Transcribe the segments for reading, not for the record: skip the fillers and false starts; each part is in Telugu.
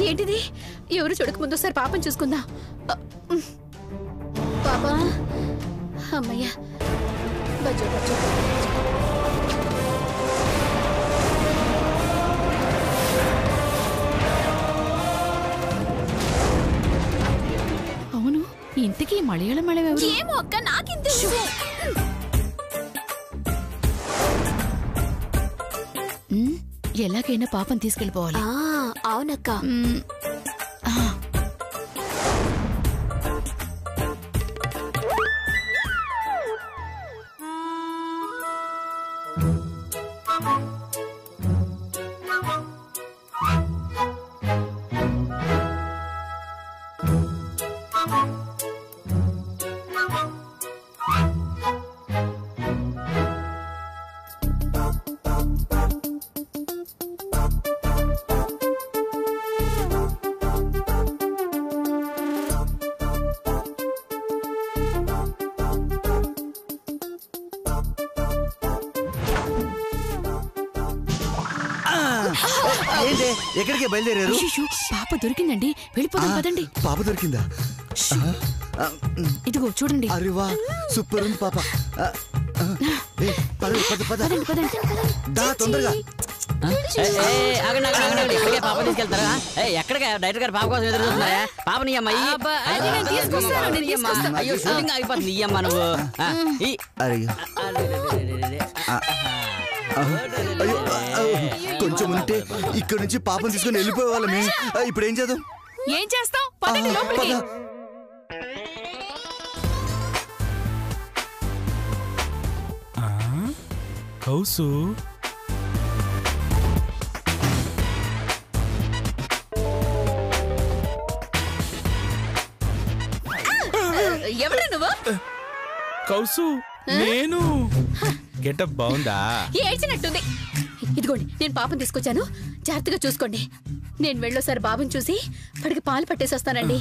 ఏంటిది? ఎవరు చూడక ముందు ఒకసారి పాపం చూసుకుందా. పాపా అమ్మయ్యా. బజ్జో బజ్జో. అవును, ఇంతకీ మలయాళం మేడం ఎవరు? ఏమో అక్క, నాకింత ఎలాగైనా పాపం తీసుకెళ్ళిపోవాలి. అవునక్క. ఎక్కడికి బయలుదేరారు? పాప దొరికిందండి, వెళ్ళిపోదాం పదండి. పాప దొరికిందా? ఇదిగో చూడండి. అరే వా, సూపర్ ఉంది పాప. తొందరగా పాప తీసుకెళ్తారా? ఎక్కడికి డైరెక్టర్ గారు పాప కోసం ఎదురు చూస్తున్నారా? పాపని అమ్మాయి అయ్యో షూటింగ్ ఆగిపోతుంది. ఈ అమ్మ నువ్వు కొంచెం ఉంటే ఇక్కడ నుంచి పాపం తీసుకుని వెళ్ళిపోయే వాళ్ళమే. ఇప్పుడు ఏం చేద్దాం? ఏం చేస్తాం? పదండి లోపలికి. కౌసు ఎవరు నువ్వు? కౌసు నేను. గెటప్ బాగుందా? ఏడ్చినట్టుంది. ఇదిగోండి, నేను పాపం తీసుకొచ్చాను, జాగ్రత్తగా చూసుకోండి. నేను వెళ్ళోసారి బాబుని చూసి వాడికి పాలు పట్టేసి వస్తానండి.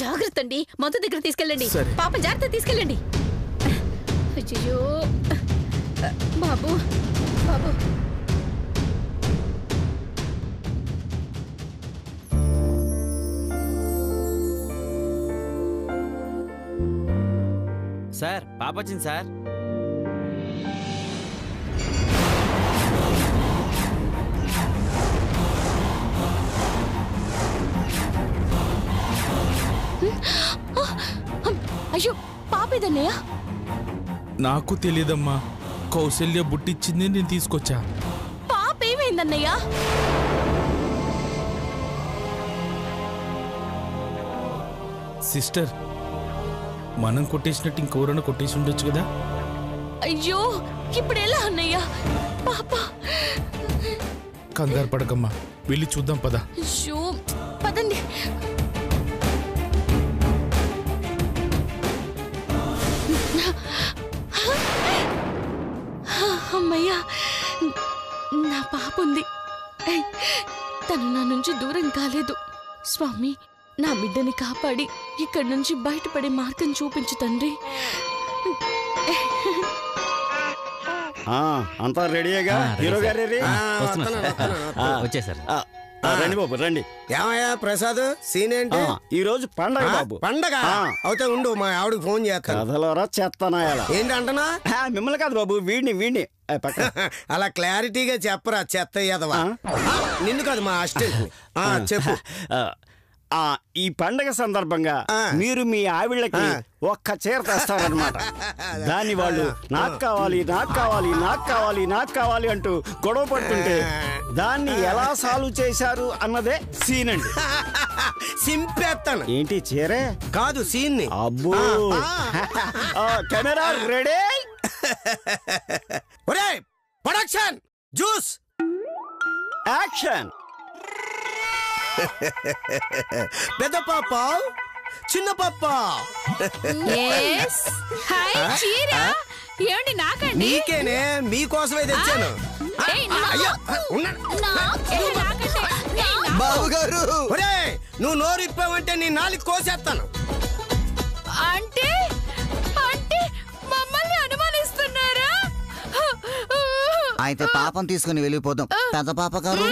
జాగ్రత్త అండి, మందు దగ్గర తీసుకెళ్ళండి. పాపం జాగ్రత్త తీసుకెళ్ళండి. అయ్యో బాబు బాబు. సార్ పాప వచ్చింది సార్. అయ్యో పాపేదన్నయ్య? నాకు తెలియదమ్మా, కౌశల్య బుట్టిచ్చింది, నేను తీసుకొచ్చా. పాప ఏమైందన్నయ్య? సిస్టర్, మనం కొట్టేసినట్టు ఇంకెవరైనా కొట్టేసి ఉండొచ్చు కదా. అయ్యో ఇప్పుడు ఎలా అన్నయ్య? పాప కంగారు పడకమ్మా, వెళ్ళి చూద్దాం పద. అయ్యో పదండి. అమ్మయ్యా, నా పాప ఉంది. తను నా నుంచి దూరం కాలేదు. స్వామి, నా బిడ్డని కాపాడి ఇక్కడి నుంచి బయటపడే మార్గం చూపించు తండ్రి. అంతా రెడీగా? హీరో గారు వచ్చేసారు. రండి బాబు రండి. ఏమయ్యా ప్రసాద్, సీన్ ఏంటి? ఈ రోజు పండగ బాబు. పండగ అవుతే ఉండు, మా ఆవిడకి ఫోన్ చేస్తాను. కథలోరా చేస్తానా? ఏంటి అంటనా? మిమ్మల్ని కాదు బాబు, వీడిని అలా క్లారిటీగా చెప్పరా చెత్త ఎదవా. నిన్ను కాదు, మా అసిస్టెంట్. చెప్పు. ఈ పండగ సందర్భంగా మీరు మీ ఆవిళ్ళకి ఒక్క చీర తెస్తారనమాట. దాన్ని వాళ్ళు నాకు కావాలి నాకు కావాలి నాకు కావాలి నాకు కావాలి అంటూ గొడవ పడుతుంటే దాన్ని ఎలా సాల్వ్ చేశారు అన్నదే సీన్ అండి. సింపేస్తాను. ఏంటి చీరే? కాదు సీన్ ని. అబ్బో, కెమెరా రెడీ. ఒరేయ్ ప్రొడక్షన్, జ్యూస్, యాక్షన్. పెద్ద పాప, చిన్న పాప. ఏమండి నాకండి? నీకేనే, మీకోసమే తెచ్చాను. బాబుగారు, ఒరేయ్ నువ్వు నోరు ఇప్పావంటే నీ నాలుగు కోసేస్తాను. అంటే అంటే మమ్మల్ని అనుమానిస్తున్నారా? అయితే పాపం తీసుకుని వెళ్ళిపోదాం. పెద్ద పాప గారు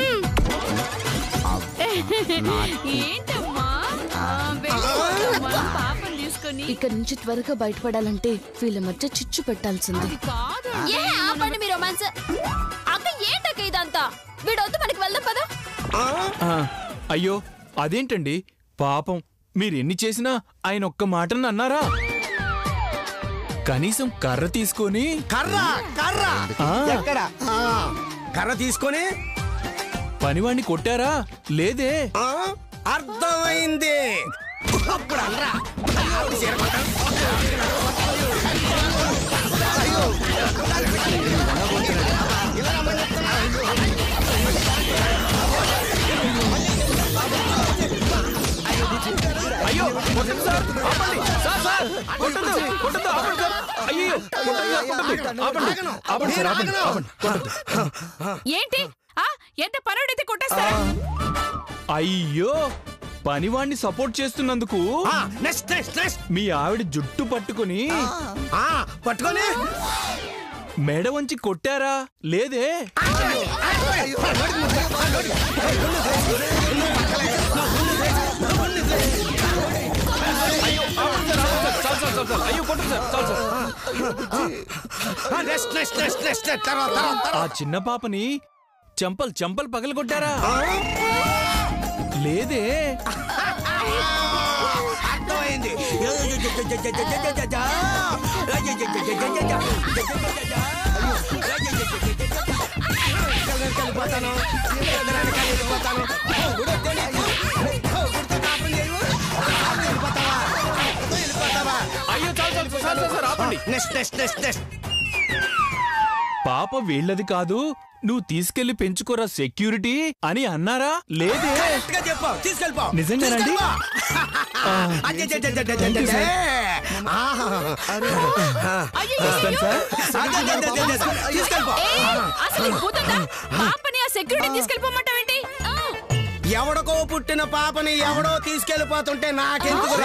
ఏంటమ్మా వెళ్ళిపోతామ్మా, పాపని తీసుకొని. ఇక్కడ నుంచి త్వరగా బయటపడాలంటే వీళ్ళ మధ్య చిచ్చు పెట్టాల్సింది. కాదు ఏ ఆపండి మీ రొమాన్స్. అక్క ఏంటక్క ఇదంతా? వీడొద్దు, మనకి వెళ్దాం పద. అయ్యో అదేంటండి పాపం, మీరెన్ని చేసినా ఆయన ఒక్క మాటను అన్నారా? కనీసం కర్ర తీసుకొని కర్ర తీసుకొని పనివాణ్ణి కొట్టారా లేదే? అర్థమైంది. అప్పుడు అనరా. అయ్యో కొట్టండి సార్, ఆపండి సార్, సార్ కొట్టండి, కొట్టండి, ఆపండి సార్. అయ్యో కొట్టండి సార్, కొట్టండి, ఆపండి, ఆపండి సార్, ఆపండి, ఆపండి, కొట్టండి. ఏంటి ఎంత పరుడైతే కొట్టేస్తారా? అయ్యో పనివాణ్ణి సపోర్ట్ చేస్తున్నందుకు నెక్స్ట్ నెక్స్ట్ నెక్స్ట్ మీ ఆవిడ జుట్టు పట్టుకొని పట్టుకొని మెడ వంచి కొట్టారా లేదే? అయ్యో కొట్టండి సార్, చాలు సార్. ఆ చిన్న పాపని చెంపలు చెంపలు పగలు కొట్టారా లేదే? అర్థమైంది. అయ్యో చాలు చాలు సార్, ఆపండి. నెక్స్ట్ నెక్స్ట్ నెక్స్ట్ నెక్స్ట్ పాప వీళ్ళది కాదు, నువ్వు తీసుకెళ్లి పెంచుకోరా సెక్యూరిటీ అని అన్నారా లేదే? నిజంగానండి? వస్తాను సార్. అసలు పాపని ఆ సెక్యూరిటీ తీసుకెళ్ళిపోమంటావేంటి? ఎవడికో పుట్టిన పాపని ఎవడో తీసుకెళ్లిపోతుంటే నాకెందుకు?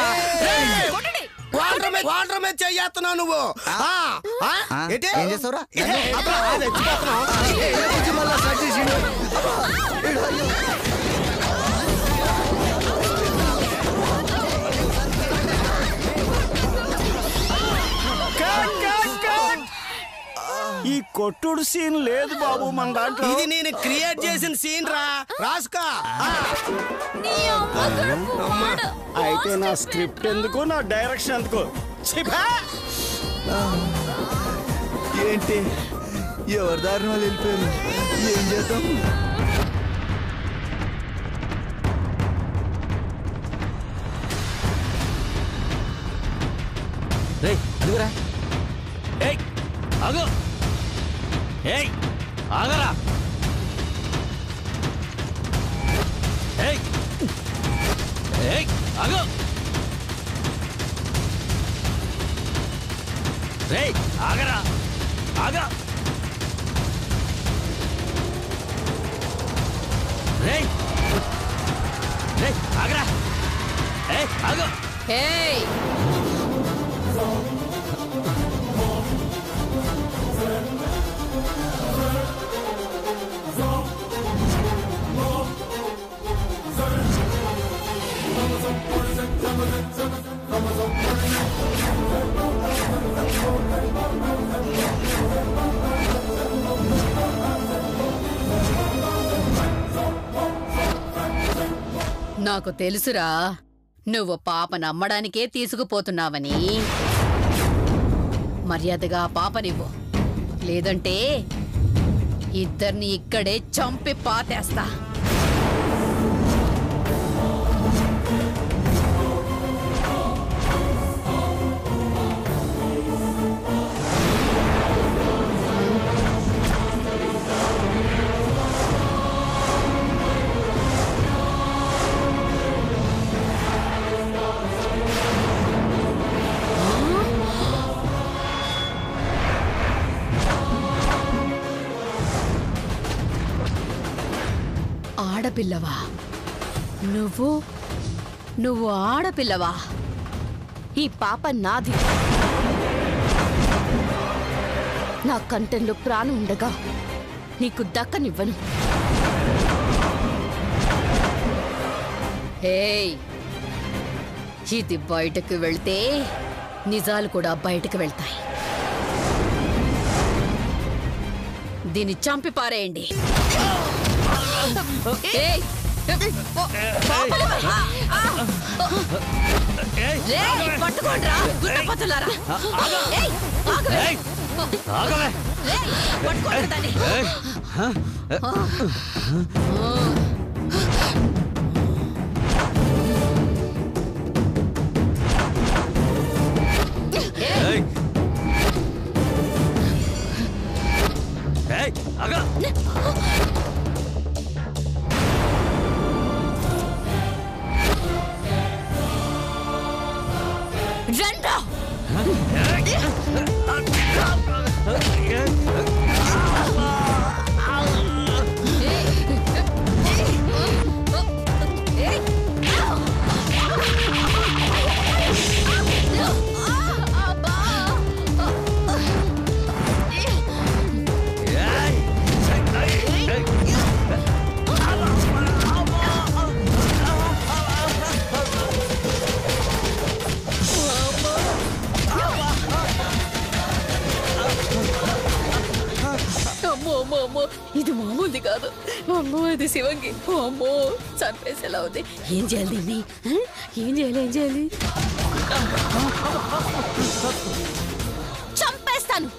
వాటర్ మీద చెయ్యేస్తున్నావు నువ్వు. ఏం చేస్తావురా? ఈ కొట్టుడు సీన్ లేదు బాబు మన దాంట్లో. ఇది నేను క్రియేట్ చేసిన సీన్ రా, రాసుకో. అయితే నా స్క్రిప్ట్ ఎందుకు, నా డైరెక్షన్ ఎందుకు? ఏంటి ఎవరి దారిన వాళ్ళు వెళ్ళిపోయారు, ఏం చేద్దాం? రేయ్ అదిగురా, ఏయ్ ఆగు, ఏయ్ ఆగరా, ఏయ్ ఏయ్ ఆగు, రేయ్ ఆగరా, ఆగా, రేయ్ రేయ్ ఆగరా, ఏయ్ ఆగు, ఏయ్ నాకు తెలుసురా, నువ్వు పాప నమ్మడానికే తీసుకుపోతున్నావని. మర్యాదగా పాపనివ్వు, లేదంటే ఇద్దరిని ఇక్కడే చంపి పాతేస్తా. ఆడపిల్లవా నువ్వు ఆడపిల్లవా? ఈ పాప నాది. నా కంఠంలో ప్రాణం ఉండగా నీకు దక్కనివ్వను. ఏయ్, ఇది బయటకు వెళ్తే నిజాలు కూడా బయటకు వెళ్తాయి. దీన్ని చంపి పారేయండి. ఏయ్, పట్టుకోండ్రా గుట్టపతులారా. పట్టుకోండి దాన్ని. రండ్రా. అమ్మో, ఇది మామూలుది కాదు. అమ్మో, ఇది శివంగి. అమ్మో, చంపేసేలా ఉంది. ఏం చేయాలి దీన్ని? ఏం చేయాలి? చంపేస్తాను.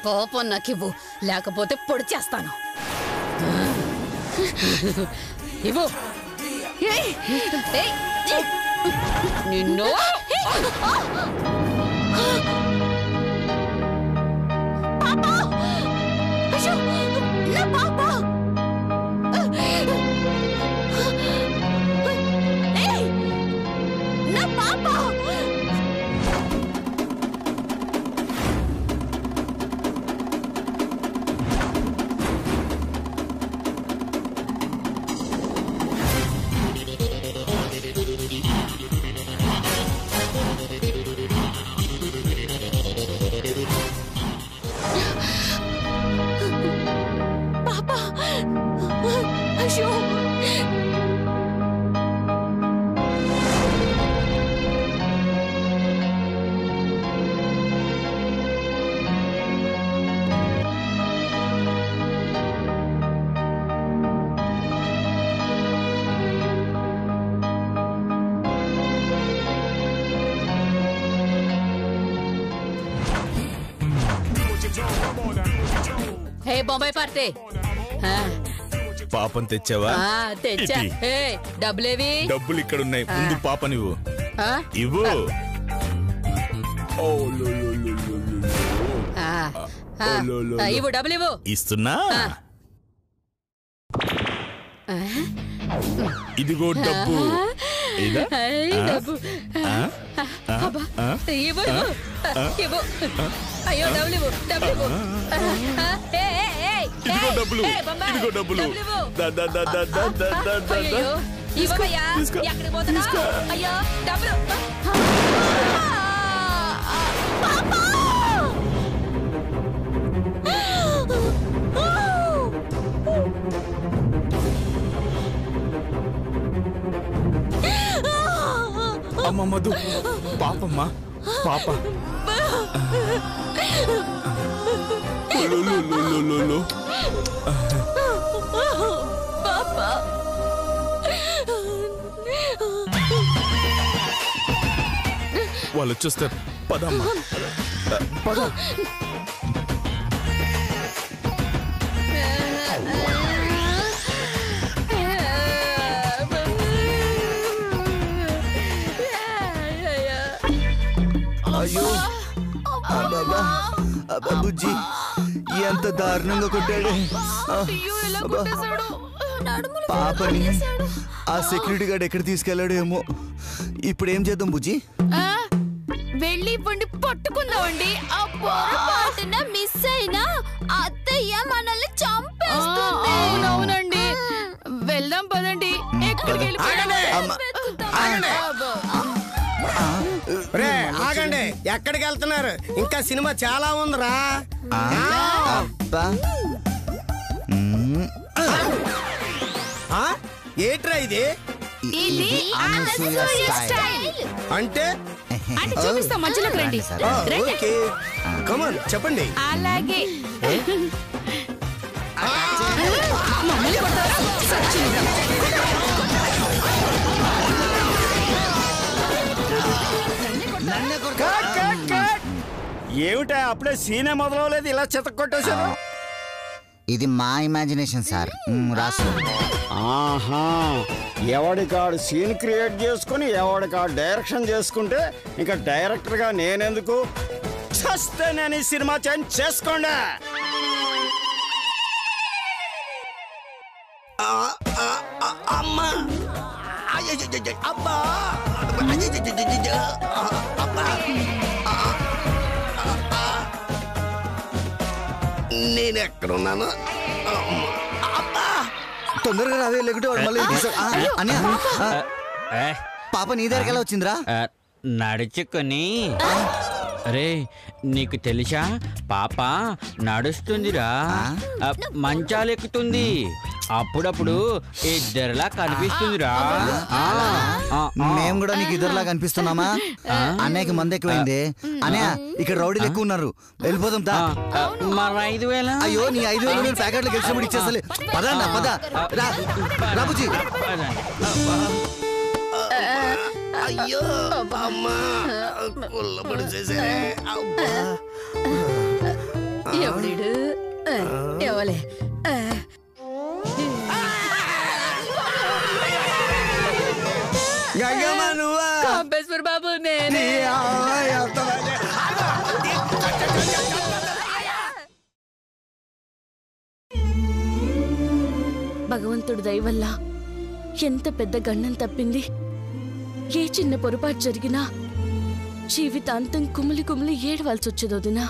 కోపం నాకివ్వు, లేకపోతే పొడి చేస్తాను. ఇవ్వు. నిన్ను బొంబాయి పార్టీ. పాపం తెచ్చావా? తెచ్చా. డబ్బులేవి? డబ్బులు ఇక్కడ ఉన్నాయి, ముందు పాపనివ్వు. ఇవ్వు. ఇవ్వు, డబ్బులు ఇవ్వు. ఇస్తున్నా. ఇదిగో డబ్బు. అయ్యో, డబ్బులు ఇవ్వయ్యా. ఎక్కడికి పోతున్నా? అయ్యో, డబ్బులు. అమ్మ మధు, పాపమ్మా, పాప. వాళ్ళు వచ్చేస్తారు. పదమ్మా, పద. అయ్యో, బుజ్జి ఎంత దారుణంగా కొట్టాడు. పాపని ఆ సెక్యూరిటీ గార్డ్ ఎక్కడ తీసుకెళ్లాడు ఏమో. ఇప్పుడు ఏం చేద్దాం బుజ్జి? వెళ్ళి ఇవ్వండి, పట్టుకుందామండి. మిస్ అయినా అత్తయ్య మనల్ని చంపేస్తుంది. అవునండి, వెళ్దాం పదండి. ఎక్కడికి ఆగండి, ఎక్కడికి వెళ్తున్నారు? ఇంకా సినిమా చాలా ఉందిరా. ఏట్రా ఇది? అంటే చూపిస్తాం, మధ్యలోకి రండి. ఓకే, కమాన్ చెప్పండి. అలాగే ఏమిటా అప్పుడే సీనే మొదలవలేదు, ఇలా చెత్త కొట్టేశారు? ఇది మా ఇమాజినేషన్ సార్. రాసు. ఆహా, ఎవడికాడు సీన్ క్రియేట్ చేసుకుని ఎవడికాడు డైరెక్షన్ చేసుకుంటే ఇంకా డైరెక్టర్ గా నేనెందుకు? చస్తే నేను ఈ సినిమా చేంజ్ చేసుకోండి. అమ్మా, అబ్బా, నేను ఎక్కడున్నాను? తొందరగా రావే, లేకుంటే వాడు మళ్ళీ పాప నీ దగ్గరికి ఎలా వచ్చిందిరా? నడుచుకొని. అరే నీకు తెలుసా, పాప నడుస్తుందిరా, మంచాలెక్కుతుంది, అప్పుడప్పుడు ఇద్దరులా కనిపిస్తుందిరా. మేము కూడా నీకు ఇద్దరులా కనిపిస్తున్నామా? అన్నయ్యకి మంది ఎక్కువైంది. అన్నయ్య ఇక్కడ రౌడీలు ఎక్కువ ఉన్నారు, వెళ్ళిపోదాం. మరి 5,000? అయ్యో, నీ 5,000 ప్యాకెట్లు గెలిచినప్పుడు ఇచ్చేస్తలే. పదా పదా రాబుజీ. అయ్యో అమ్మా, కుళ్ళబడి చేశారే. ఎవడు ఎవలే గంగమ్మ నువ్వా? కాంబేశ్వర్ బాబు నేనే. భగవంతుడి దయ వల్ల ఎంత పెద్ద గండం తప్పింది. ఏ చిన్న పొరపాటు జరిగినా జీవితాంతం కుమిలి కుమిలి ఏడవలసి వచ్చేది వదినా.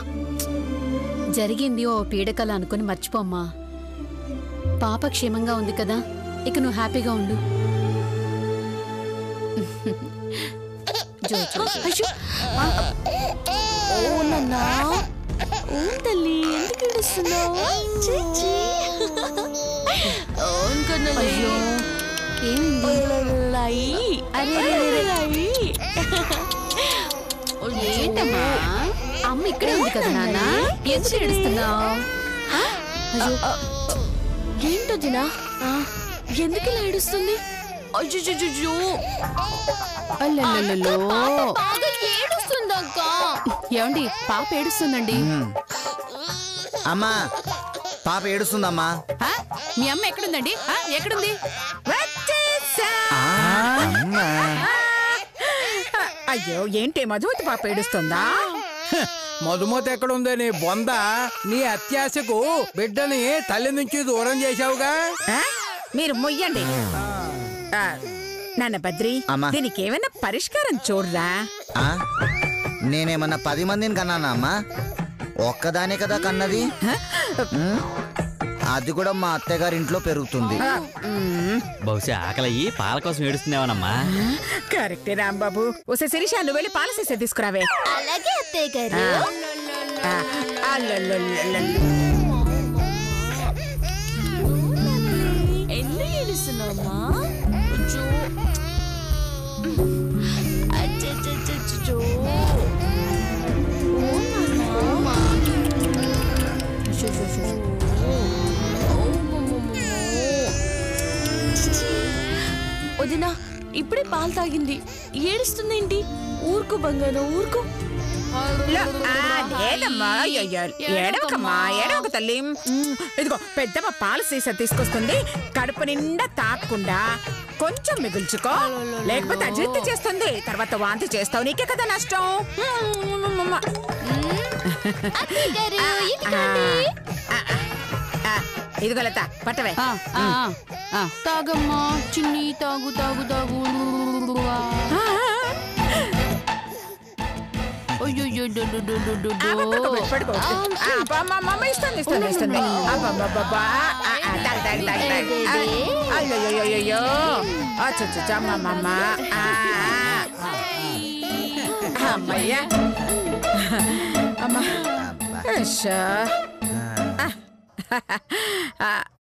జరిగింది ఓ పీడకల అనుకుని మర్చిపోమ్మా. పాప క్షేమంగా ఉంది కదా, ఇక నువ్వు హ్యాపీగా ఉండు. అయ్యో, ఓ నాన్నా, ఓ తల్లి, ఎందుకు ఏడుస్తున్నావు? అయ్యో ఏంటమ్మా, అమ్మ ఇక్కడే ఉంది కదా నాన్న, ఎందుకు ఏడుస్తున్నావు? ఏంటొదినా, ఎందుకు ఇలా ఏడుస్తుంది? అయ్యో, అల్లెల్లెల్లో ఏడుస్తుందక్క. ఏమండి, పాప ఏడుస్తుందండి. అమ్మా, పాప ఏడుస్తుందమ్మా. మీ అమ్మ ఎక్కడుందండి? ఎక్కడుంది? అయ్యో, ఏంటి మధుమతి పాప ఏడుస్తుందా? మధుమతి ఎక్కడుందే నీ బొంద? నీ అత్యాశకు బిడ్డని తల్లి నుంచి దూరం చేశావుగా. మీరు మొయ్యండి. నాన్న బద్రి, దీనికి ఏమైనా పరిష్కారం చూడరా? నేనేమన్నా 10 మందిని కన్నానా అమ్మా? ఒక్కదానే కదా కన్నది. అది కూడా మా అత్తగారి ఇంట్లో పెరుగుతుంది. బహుశా ఆకలయ్యి పాల కోసం ఏడుస్తుందేమోనమ్మా. కరెక్టే రాంబాబు. ఓసే శిరీష, నువ్వు వెళ్ళి పాల సీసా తీసుకురావే. అలాగే అత్తయ్య గారు. ఎందుకు ఏడుస్తున్నావమ్మా? వదినా, ఇప్పుడే పాలు తాగింది, ఏడుస్తుందేంటి? ఊరుకు బంగారం, ఊరుకు. లేదమ్మా, ఏడవకమ్మా, ఏడవక తల్లి. ఇదిగో పెద్దమ్మ పాల సీసా తీసుకొస్తుంది. కడుపు నిండా తాకుండా కొంచెం మిగుల్చుకో, లేకపోతే అజీర్తి చేస్తుంది, తర్వాత వాంతి చేస్తావు, నీకే కదా నష్టం. ఇదిగో లత, పట్టవే. తాగమ్మా చిన్ని, తాగు తాగు తాగు. అయ్యో ఇస్తుంది అబ్బబ్బబ్బబ్బా. అయ్యో అమ్మమ్మ అమ్మయ్యా అమ్మా.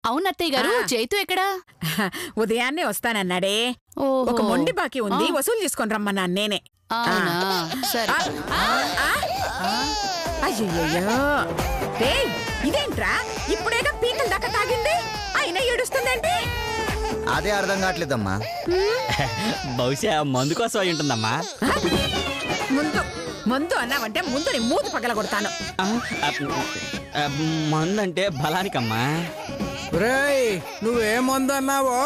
అవును అత్తయ్య గారు, చైతు ఎక్కడా? ఉదయాన్నే వస్తానన్నాడే. ఒక మొండి బాకీ ఉంది, వసూలు చేసుకొని రమ్మన్నా నేనే. అయ్యయ్యో ఇదేంట్రా, ఇప్పుడేగా పీకల దాకా తాగింది, అయినా ఏడుస్తుందేంటి? అదే అర్థం కావట్లేదమ్మా. బహుశా మందు కోసం అయి ఉంటుందమ్మా. ముందు ముందు అన్నావంటే ముందు నీ మూతి పగల కొడతాను. మందు అంటే బలానికమ్మా. నువ్వేం మందు అన్నావో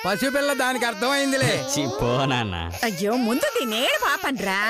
పసిపిల్ల దానికి అర్థమైందిలే. పోనా అయ్యో ముందు దీనేడు పాపండ్రా.